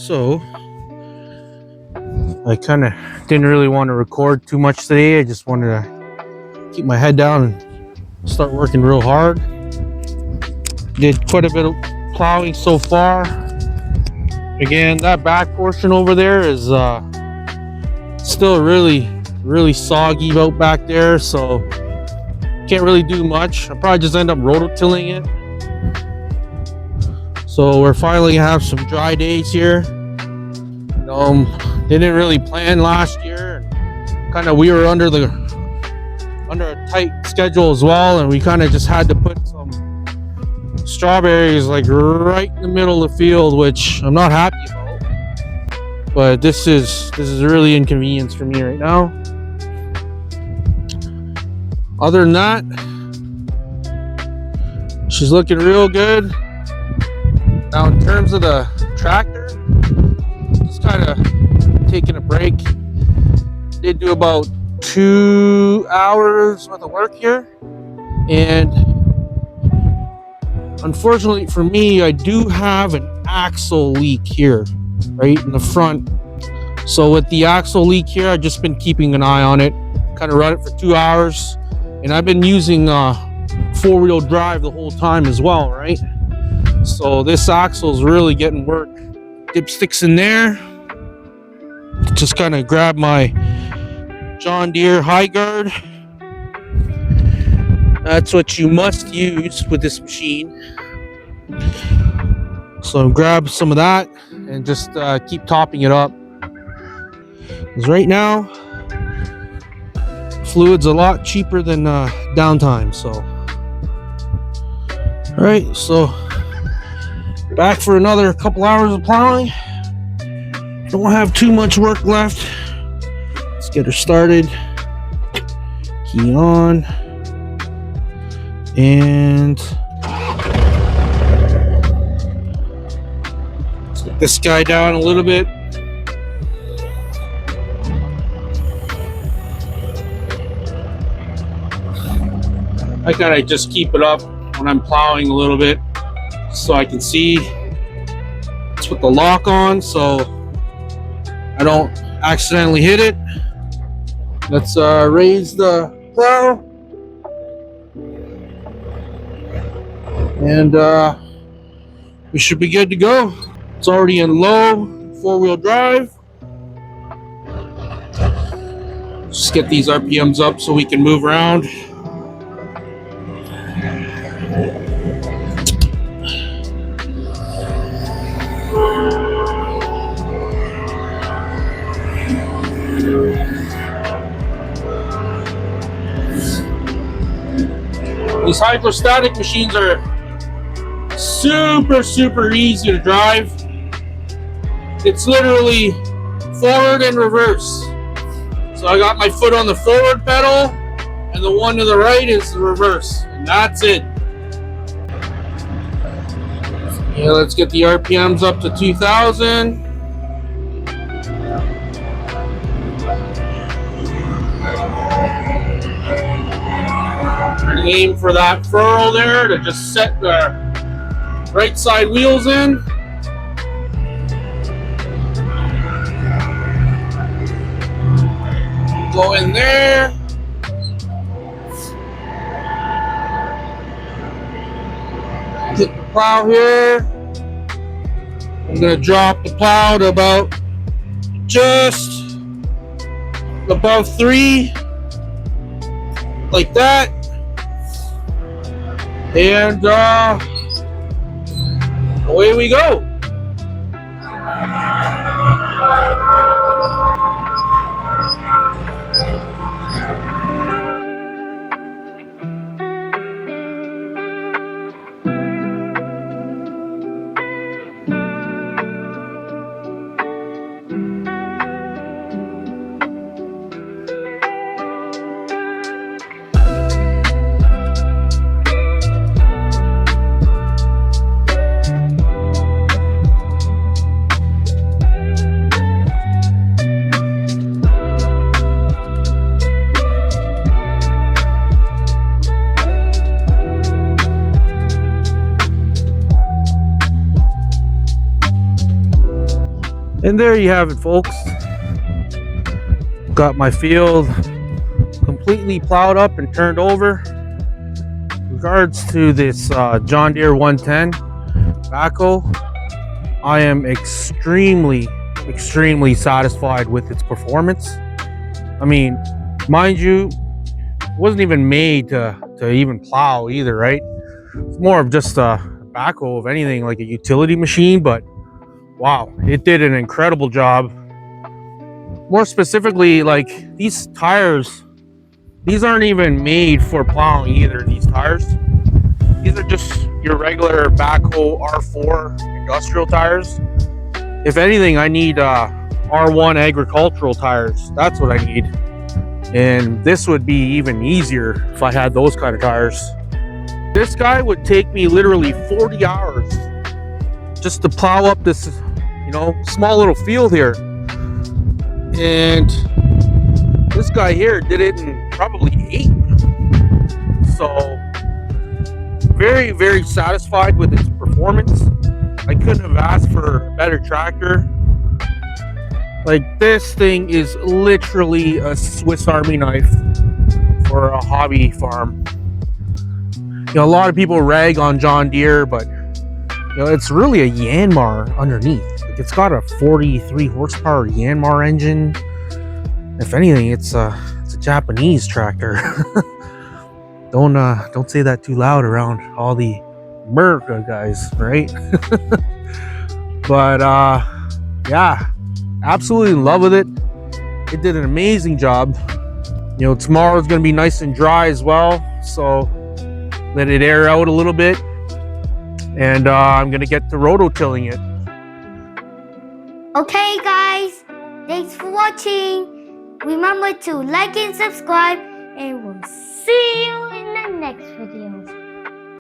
So I kind of didn't really want to record too much today. I just wanted to keep my head down and start working real hard. Did quite a bit of plowing so far. Again, that back portion over there is still really soggy out back there, so can't really do much. I'll probably just end up rototilling it. So we're finally have some dry days here. Didn't really plan last year. Kind of we were under a tight schedule as well, and we kind of just had to put some strawberries like right in the middle of the field, which I'm not happy about. But this is really inconvenience for me right now. Other than that, she's looking real good. Now in terms of the tractor, just kind of taking a break. Did do about 2 hours worth of work here, and unfortunately for me, I do have an axle leak here, right in the front. So with the axle leak here, I've just been keeping an eye on it, kind of run it for 2 hours, and I've been using four-wheel drive the whole time as well, right? So this axle is really getting work. Dipsticks in there. Just kind of grab my John Deere high guard. That's what you must use with this machine. So grab some of that and just keep topping it up. Because right now, fluid's a lot cheaper than downtime. So, all right, so back for another couple hours of plowing. Don't have too much work left. Let's get her started. Key on. And let's get this guy down a little bit. I gotta just keep it up when I'm plowing a little bit so I can see. Let's put the lock on so I don't accidentally hit it. Let's raise the plow. And we should be good to go. It's already in low four-wheel drive. Just get these RPMs up so we can move around. These hydrostatic machines are super easy to drive. It's literally forward and reverse. So I got my foot on the forward pedal and the one to the right is the reverse, and that's it. Yeah, let's get the RPMs up to 2,000. Aim for that furrow there to just set the right side wheels in. Go in there. Hit the plow here. I'm going to drop the plow to about just above 3. Like that. And away we go. And there you have it, folks. Got my field completely plowed up and turned over. In regards to this John Deere 110 backhoe, I am extremely satisfied with its performance. I mean, mind you, it wasn't even made to even plow either, right? It's more of just a backhoe, of anything, like a utility machine. But wow, it did an incredible job. More specifically, like these tires, these aren't even made for plowing either. These tires, these are just your regular backhoe R4 industrial tires. If anything, I need R1 agricultural tires. That's what I need. And this would be even easier if I had those kind of tires. This guy would take me literally 40 hours just to plow up this, small little field here. And this guy here did it in probably 8. So very satisfied with its performance. I couldn't have asked for a better tractor. Like, this thing is literally a Swiss Army knife for a hobby farm. A lot of people rag on John Deere, but it's really a Yanmar underneath. Like, it's got a 43 horsepower Yanmar engine. If anything, it's a Japanese tractor. Don't say that too loud around all the America guys, right? But yeah, absolutely in love with it. It did an amazing job. Tomorrow's gonna be nice and dry as well, so let it air out a little bit, and I'm gonna get to rototilling it. Okay guys, thanks for watching. Remember to like and subscribe, and we'll see you